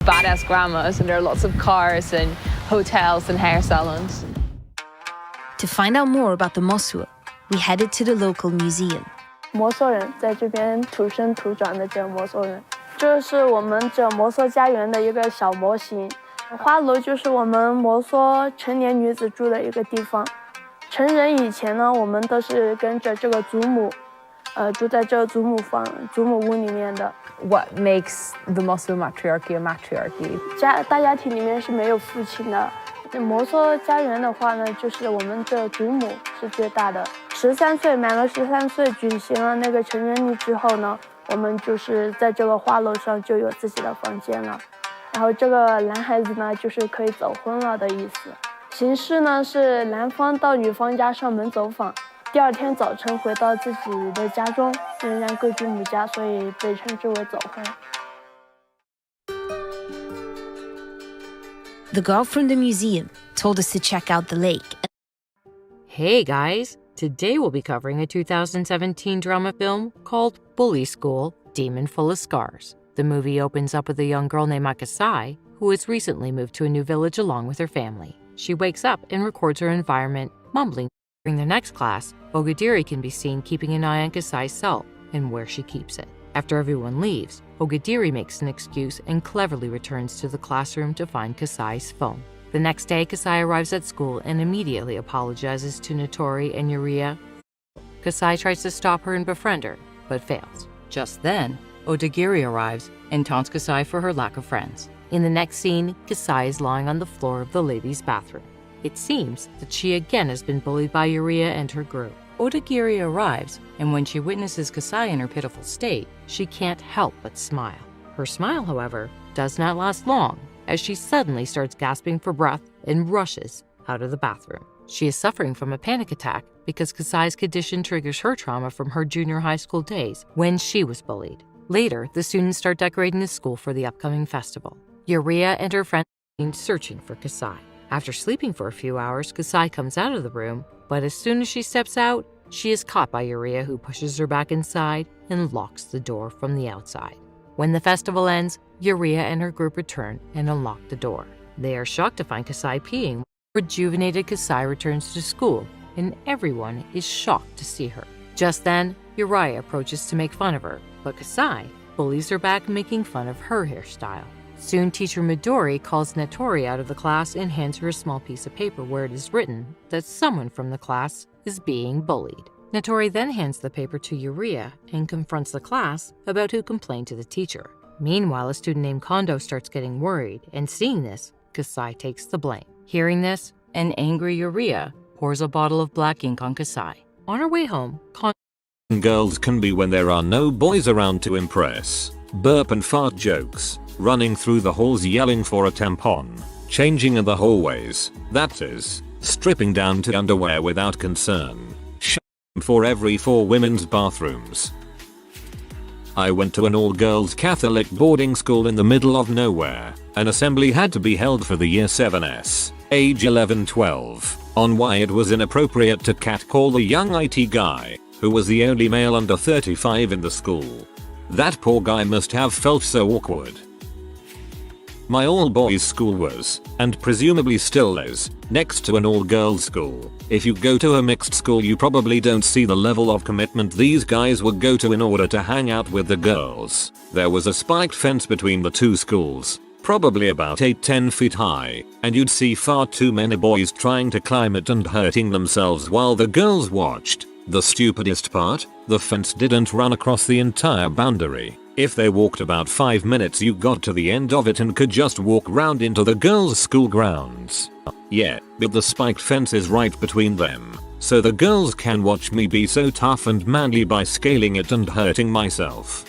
badass grandmas, and there are lots of cars and hotels and hair salons. To find out more about the Mosul, we headed to the local museum. 摩梭人在这边土生土长的这摩梭人，这是我们这摩梭家园的一个小模型。花楼就是我们摩梭成年女子住的一个地方。成人以前呢，我们都是跟着这个祖母，住在这个祖母屋里面的。What makes the Mosul matriarchy a matriarchy? 大家庭里面是没有父亲的。摩梭家园的话呢，就是我们的祖母是最大的。满了13岁，举行了那个成人礼之后呢，我们就是在这个花楼上就有自己的房间了。然后这个男孩子呢，就是可以走婚了的意思。形式呢是男方到女方家上门走访，第二天早晨回到自己的家中，仍然归居母家，所以被称之为走婚。The girl from the museum told us to check out the lake. Hey guys, today we'll be covering a 2017 drama film called Bully School, Demon Full of Scars. The movie opens up with a young girl named Akasai, who has recently moved to a new village along with her family. She wakes up and records her environment, mumbling. During the next class, Ogadiri can be seen keeping an eye on Kasai's cell and where she keeps it. After everyone leaves, Ogadiri makes an excuse and cleverly returns to the classroom to find Kasai's phone. The next day, Kasai arrives at school and immediately apologizes to Notori and Yuria. Kasai tries to stop her and befriend her, but fails. Just then, Odagiri arrives and taunts Kasai for her lack of friends. In the next scene, Kasai is lying on the floor of the ladies' bathroom. It seems that she again has been bullied by Yuria and her group. Odagiri arrives, and when she witnesses Kasai in her pitiful state, she can't help but smile. Her smile, however, does not last long, as she suddenly starts gasping for breath and rushes out of the bathroom. She is suffering from a panic attack because Kasai's condition triggers her trauma from her junior high school days when she was bullied. Later, the students start decorating the school for the upcoming festival. Yuria and her friends are searching for Kasai. After sleeping for a few hours, Kasai comes out of the room, but as soon as she steps out, she is caught by Yuria, who pushes her back inside and locks the door from the outside. When the festival ends, Yuria and her group return and unlock the door. They are shocked to find Kasai peeing. Rejuvenated Kasai returns to school, and everyone is shocked to see her. Just then, Yuria approaches to make fun of her, but Kasai bullies her back, making fun of her hairstyle. Soon, teacher Midori calls Notori out of the class and hands her a small piece of paper where it is written that someone from the class is being bullied. Notori then hands the paper to Yuria and confronts the class about who complained to the teacher. Meanwhile, a student named Kondo starts getting worried, and seeing this, Kasai takes the blame. Hearing this, an angry Yuria pours a bottle of black ink on Kasai. On her way home, Kondo Girls can be when there are no boys around to impress. Burp and fart jokes. Running through the halls yelling for a tampon. Changing in the hallways. That is, stripping down to underwear without concern. For every 4 women's bathrooms. I went to an all-girls Catholic boarding school in the middle of nowhere. An assembly had to be held for the year 7s, age 11-12, on why it was inappropriate to catcall the young IT guy, who was the only male under 35 in the school. That poor guy must have felt so awkward. My all-boys school was, and presumably still is, next to an all-girls school. If you go to a mixed school, you probably don't see the level of commitment these guys would go to in order to hang out with the girls. There was a spiked fence between the two schools, probably about 8-10 feet high, and you'd see far too many boys trying to climb it and hurting themselves while the girls watched. The stupidest part, the fence didn't run across the entire boundary. If they walked about 5 minutes, you got to the end of it and could just walk round into the girls' school grounds. Yeah, but the spiked fence is right between them, so the girls can watch me be so tough and manly by scaling it and hurting myself.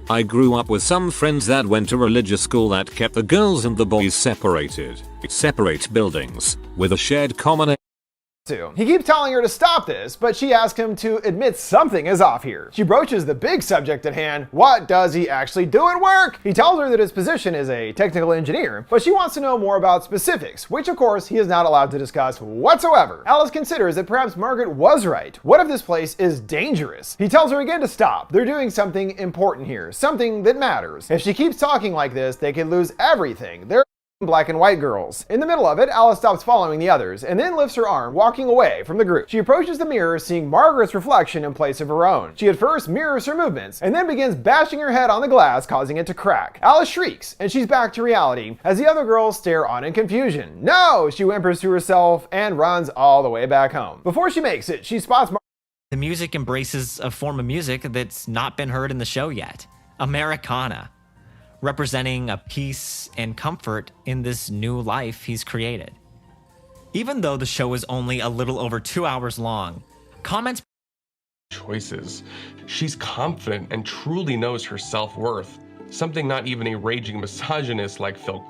I grew up with some friends that went to religious school that kept the girls and the boys separated. Separate buildings, with a shared common to. He keeps telling her to stop this, but she asks him to admit something is off here. She broaches the big subject at hand. What does he actually do at work? He tells her that his position is a technical engineer, but she wants to know more about specifics, which of course he is not allowed to discuss whatsoever. Alice considers that perhaps Margaret was right. What if this place is dangerous? He tells her again to stop. They're doing something important here, something that matters. If she keeps talking like this, they could lose everything. They're black and white girls. In the middle of it, Alice stops following the others and then lifts her arm, walking away from the group. She approaches the mirror, seeing Margaret's reflection in place of her own. She at first mirrors her movements and then begins bashing her head on the glass, causing it to crack. Alice shrieks and she's back to reality as the other girls stare on in confusion. No, she whimpers to herself and runs all the way back home. Before she makes it, she spots The music embraces a form of music that's not been heard in the show yet, Americana, representing a peace and comfort in this new life he's created. Even though the show is only a little over 2 hours long, comments choices. She's confident and truly knows her self-worth, something not even a raging misogynist like Phil.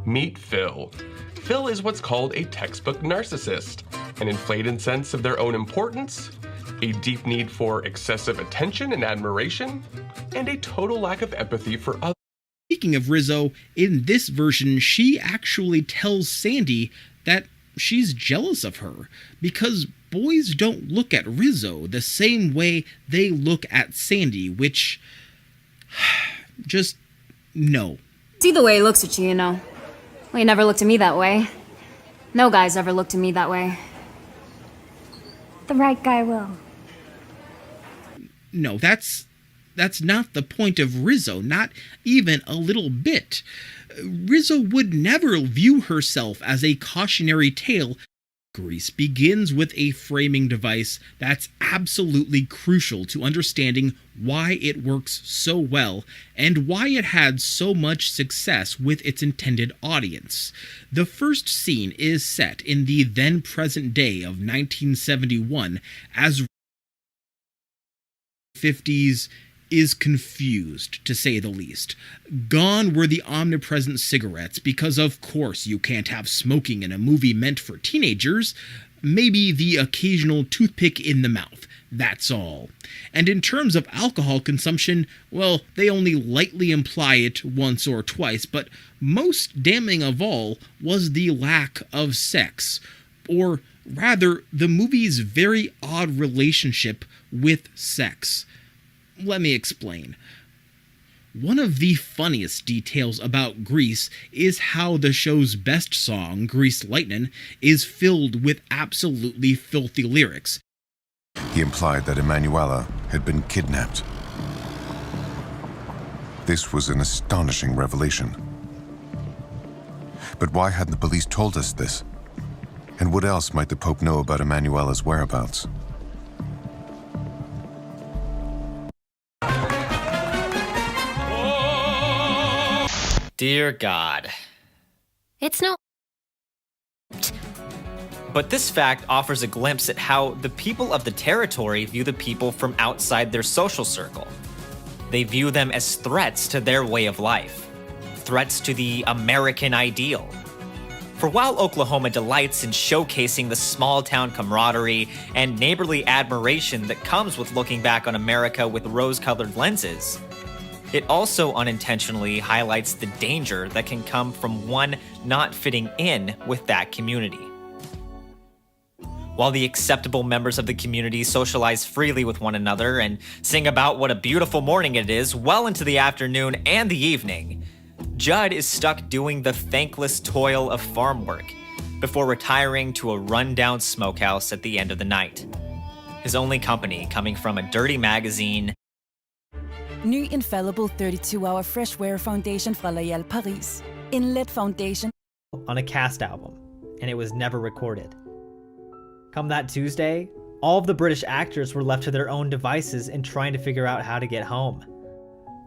Meet Phil. Phil is what's called a textbook narcissist, an inflated sense of their own importance, a deep need for excessive attention and admiration, and a total lack of empathy for others. Speaking of Rizzo, in this version, she actually tells Sandy that she's jealous of her because boys don't look at Rizzo the same way they look at Sandy, which just no. See the way he looks at you, you know. Well, he never looked at me that way. No guy's ever looked at me that way. The right guy will. No, that's not the point of Rizzo, not even a little bit. Rizzo would never view herself as a cautionary tale. Grease begins with a framing device that's absolutely crucial to understanding why it works so well and why it had so much success with its intended audience. The first scene is set in the then present day of 1971 as 50s is confused, to say the least. Gone were the omnipresent cigarettes, because of course you can't have smoking in a movie meant for teenagers. Maybe the occasional toothpick in the mouth, that's all. And in terms of alcohol consumption, well, they only lightly imply it once or twice, but most damning of all was the lack of sex, or rather, the movie's very odd relationship with sex. Let me explain. One of the funniest details about Grease is how the show's best song, Grease Lightnin', is filled with absolutely filthy lyrics. He implied that Emanuela had been kidnapped. This was an astonishing revelation. But why hadn't the police told us this? And what else might the Pope know about Emanuela's whereabouts? Dear God. It's no... But this fact offers a glimpse at how the people of the territory view the people from outside their social circle. They view them as threats to their way of life, threats to the American ideal. For while Oklahoma delights in showcasing the small-town camaraderie and neighborly admiration that comes with looking back on America with rose-colored lenses, it also unintentionally highlights the danger that can come from one not fitting in with that community. While the acceptable members of the community socialize freely with one another and sing about what a beautiful morning it is well into the afternoon and the evening, Judd is stuck doing the thankless toil of farm work before retiring to a rundown smokehouse at the end of the night. His only company coming from a dirty magazine. Ny infallible 32-hour fresh wear foundation fra L'Oréal Paris. Inlet foundation. On a cast album, and it was never recorded. Come that Tuesday, all of the British actors were left to their own devices in trying to figure out how to get home.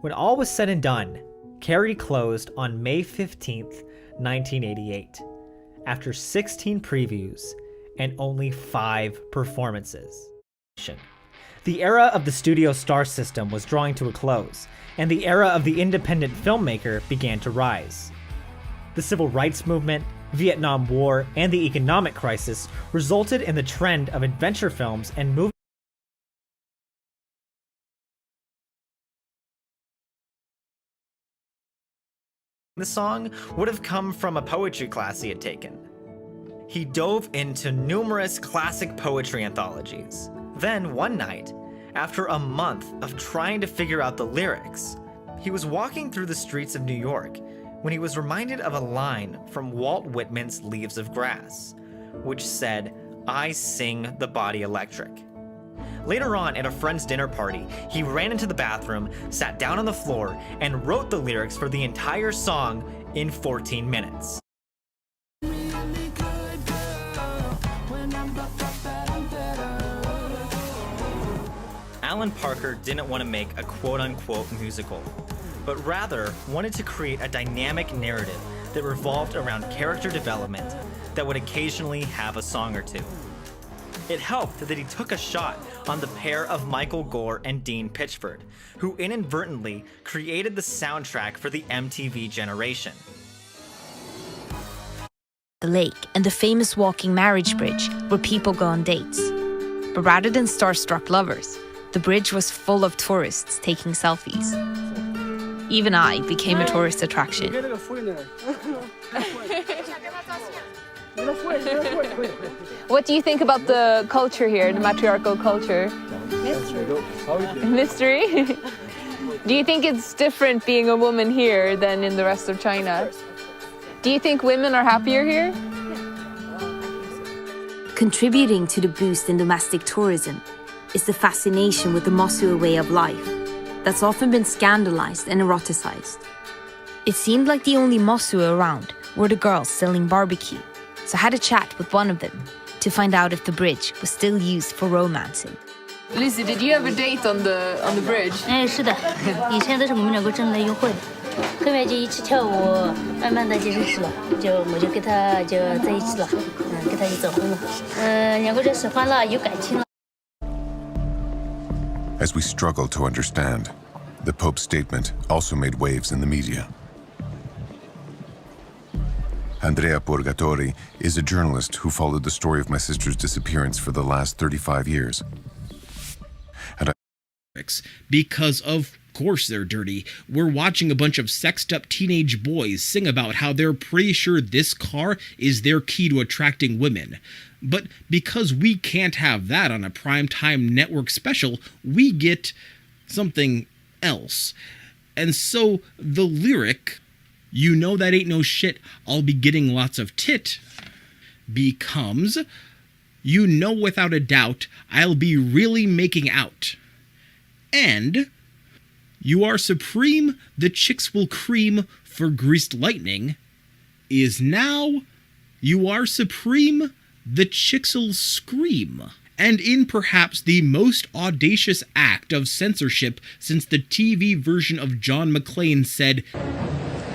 When all was said and done, Carrie closed on May 15th, 1988, after 16 previews and only 5 performances. The era of the studio star system was drawing to a close, and the era of the independent filmmaker began to rise. The civil rights movement, Vietnam War, and the economic crisis resulted in the trend of adventure films and movies. The song would have come from a poetry class he had taken. He dove into numerous classic poetry anthologies. Then one night, after a month of trying to figure out the lyrics, he was walking through the streets of New York when he was reminded of a line from Walt Whitman's Leaves of Grass, which said, "I sing the body electric." Later on, at a friend's dinner party, he ran into the bathroom, sat down on the floor, and wrote the lyrics for the entire song in 14 minutes. Alan Parker didn't want to make a quote-unquote musical, but rather wanted to create a dynamic narrative that revolved around character development that would occasionally have a song or two. It helped that he took a shot on the pair of Michael Gore and Dean Pitchford, who inadvertently created the soundtrack for the MTV generation. The lake and the famous walking marriage bridge where people go on dates. But rather than starstruck lovers, the bridge was full of tourists taking selfies. Even I became a tourist attraction. What do you think about the culture here, the matriarchal culture? Mystery? Do you think it's different being a woman here than in the rest of China? Do you think women are happier here? Contributing to the boost in domestic tourism is the fascination with the Mosuo way of life that's often been scandalized and eroticized. It seemed like the only Mosuo around were the girls selling barbecue, so I had a chat with one of them to find out if the bridge was still used for romancing. Lucy, did you have a date on the bridge? 是的，以前都是我们两个正在约会，后面就一起跳舞，慢慢的就认识了，我就跟他就在一起了，跟他就走婚了，两个人喜欢了，有感情了。 As we struggle to understand, the Pope's statement also made waves in the media. Andrea Purgatori is a journalist who followed the story of my sister's disappearance for the last 35 years. Because of course they're dirty. We're watching a bunch of sexed up teenage boys sing about how they're pretty sure this car is their key to attracting women. But because we can't have that on a primetime network special, we get something else. And so the lyric, "You know that ain't no shit, I'll be getting lots of tit," becomes, "You know without a doubt, I'll be really making out." And, "You are supreme, the chicks will cream for greased lightning," is now, "You are supreme, the chicks'll scream." And in perhaps the most audacious act of censorship since the TV version of John McClane said,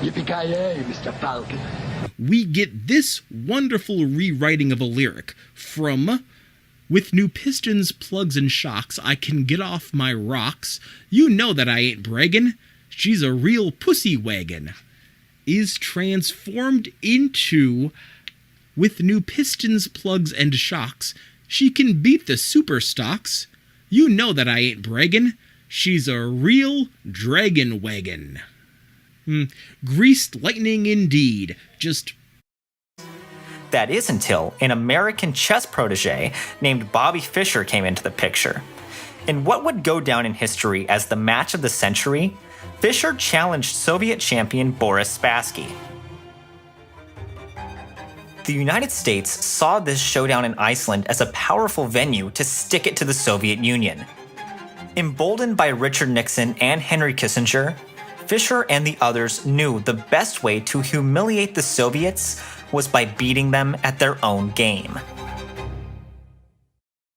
"Yippee-ki-yay, Mr. Falcon," we get this wonderful rewriting of a lyric from, "With new pistons, plugs, and shocks, I can get off my rocks. You know that I ain't braggin'. She's a real pussy wagon," is transformed into, "With new pistons, plugs, and shocks, she can beat the super stocks. You know that I ain't braggin'. She's a real dragon wagon." Greased lightning indeed. Just... That is until an American chess protege named Bobby Fischer came into the picture. In what would go down in history as the match of the century, Fischer challenged Soviet champion Boris Spassky. The United States saw this showdown in Iceland as a powerful venue to stick it to the Soviet Union. Emboldened by Richard Nixon and Henry Kissinger, Fischer and the others knew the best way to humiliate the Soviets was by beating them at their own game.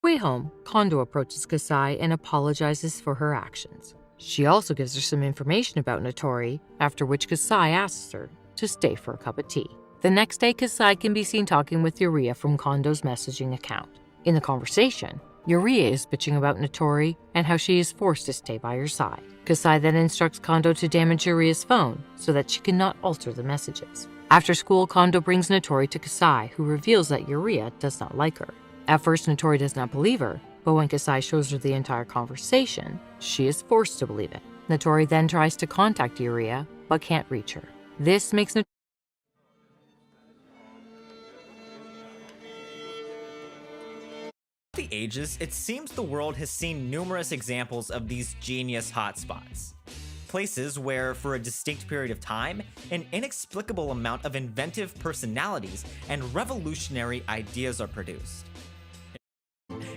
Way home, Kondo approaches Kasai and apologizes for her actions. She also gives her some information about Notori, after which Kasai asks her to stay for a cup of tea. The next day, Kasai can be seen talking with Yuria from Kondo's messaging account. In the conversation, Yuria is bitching about Notori and how she is forced to stay by her side. Kasai then instructs Kondo to damage Yuria's phone so that she cannot alter the messages. After school, Kondo brings Notori to Kasai, who reveals that Yuria does not like her. At first, Notori does not believe her, but when Kasai shows her the entire conversation, she is forced to believe it. Notori then tries to contact Yuria, but can't reach her. This makes Notori the ages, it seems the world has seen numerous examples of these genius hotspots. Places where, for a distinct period of time, an inexplicable amount of inventive personalities and revolutionary ideas are produced.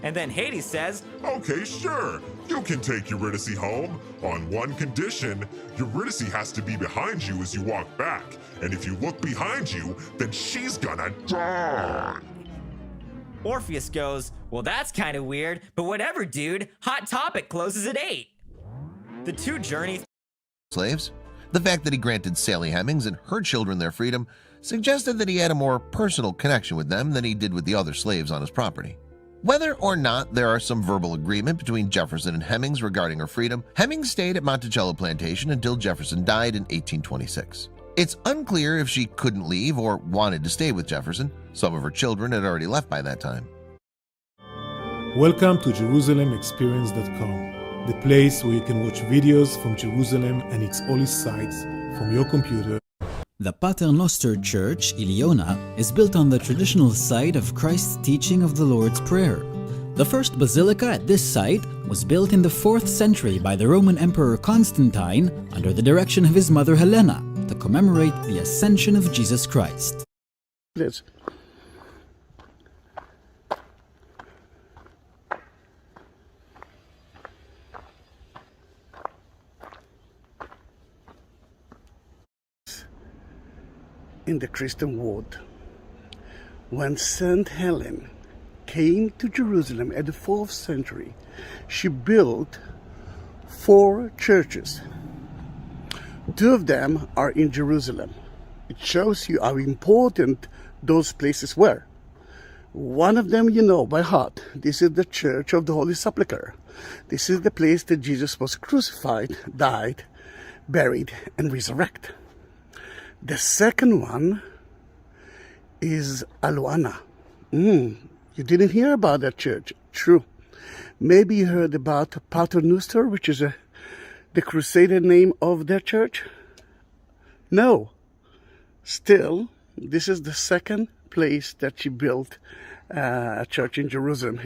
And then Hades says, "Okay, sure. You can take Eurydice home. On one condition, Eurydice has to be behind you as you walk back. And if you look behind you, then she's gonna die." Orpheus goes, "Well, that's kind of weird, but whatever, dude. Hot Topic closes at 8. The two journey slaves. The fact that he granted Sally Hemings and her children their freedom suggested that he had a more personal connection with them than he did with the other slaves on his property. Whether or not there are some verbal agreement between Jefferson and Hemings regarding her freedom, Hemings stayed at Monticello Plantation until Jefferson died in 1826. It's unclear if she couldn't leave or wanted to stay with Jefferson. Some of her children had already left by that time. Welcome to JerusalemExperience.com, the place where you can watch videos from Jerusalem and its holy sites from your computer. The Pater Noster Church, Iliona, is built on the traditional site of Christ's teaching of the Lord's Prayer. The first basilica at this site was built in the 4th century by the Roman Emperor Constantine under the direction of his mother Helena to commemorate the Ascension of Jesus Christ. Please. In the Christian world, when Saint Helen came to Jerusalem at the 4th century, she built 4 churches. 2 of them are in Jerusalem. It shows you how important those places were. One of them you know by heart. This is the Church of the Holy Sepulchre. This is the place that Jesus was crucified, died, buried, and resurrected. The second one is Aluana. You didn't hear about that church. True. Maybe you heard about Pater Noster, which is the Crusader name of their church? No. Still, this is the second place that she built a church in Jerusalem.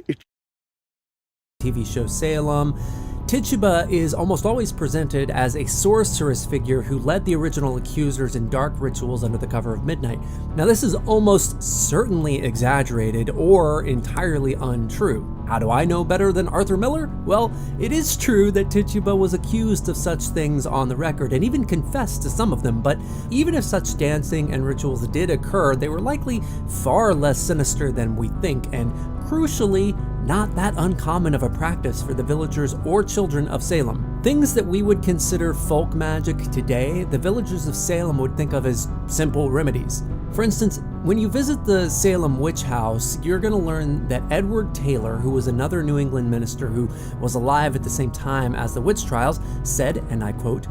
TV show Salem. Tituba is almost always presented as a sorceress figure who led the original accusers in dark rituals under the cover of midnight. Now, this is almost certainly exaggerated or entirely untrue. How do I know better than Arthur Miller? Well, it is true that Tituba was accused of such things on the record and even confessed to some of them, but even if such dancing and rituals did occur, they were likely far less sinister than we think, and crucially, not that uncommon of a practice for the villagers or children of Salem. Things that we would consider folk magic today, the villagers of Salem would think of as simple remedies. For instance, when you visit the Salem Witch House, you're going to learn that Edward Taylor, who was another New England minister who was alive at the same time as the witch trials, said, and I quote,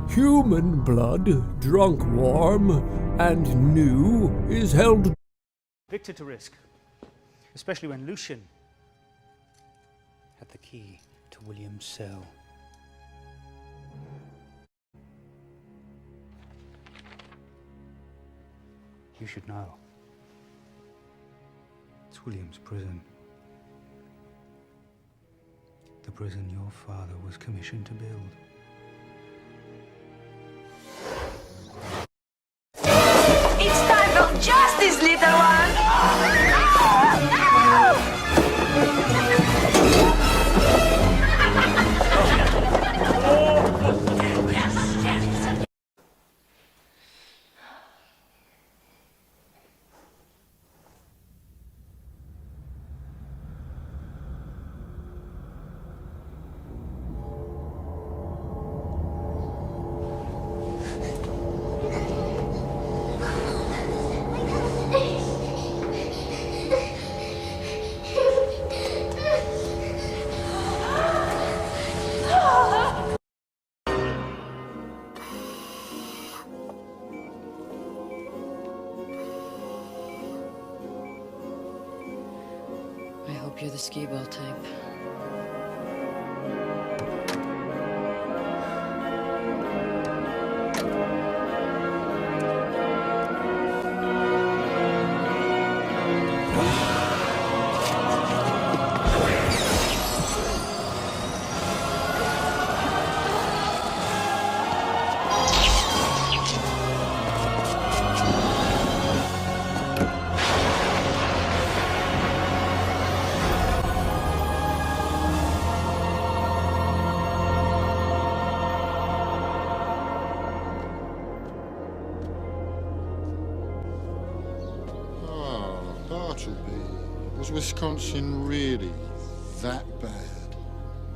"Human blood, drunk warm and new, is held victor to risk, especially when Lucian had the key to William's cell." You should know. It's William's prison. The prison your father was commissioned to build. It's time for justice, little one! hope you're the skee-ball type. Was Wisconsin really that bad?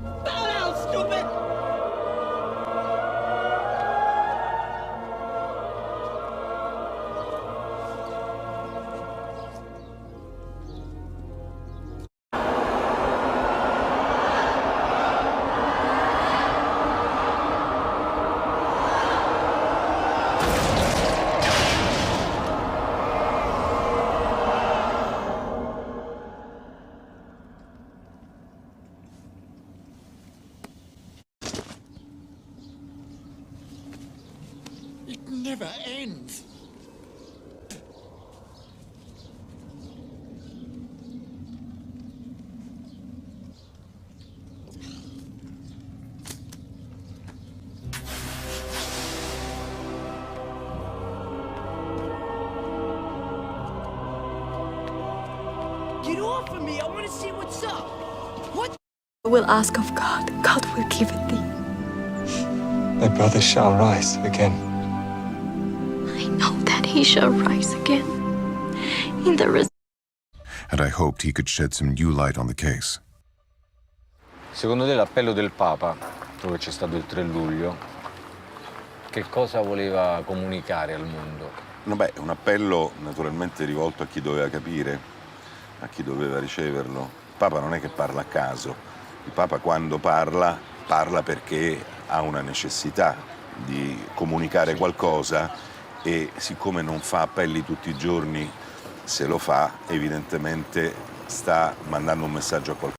Bow down, stupid! It never ends. Get off of me! I want to see what's up! What? I will ask of God. God will give it thee. Thy brother shall rise again. I know that he shall rise again. In the And I hoped he could shed some new light on the case. Secondo te l'appello del Papa, dove c'è stato il 3 luglio, che cosa voleva comunicare al mondo? Beh, un appello naturalmente rivolto a chi doveva capire, a chi doveva riceverlo. Il Papa non è che parla a caso. Il Papa quando parla, parla perché ha una necessità di comunicare qualcosa e siccome non fa appelli tutti i giorni, se lo fa evidentemente sta mandando un messaggio a qualcuno.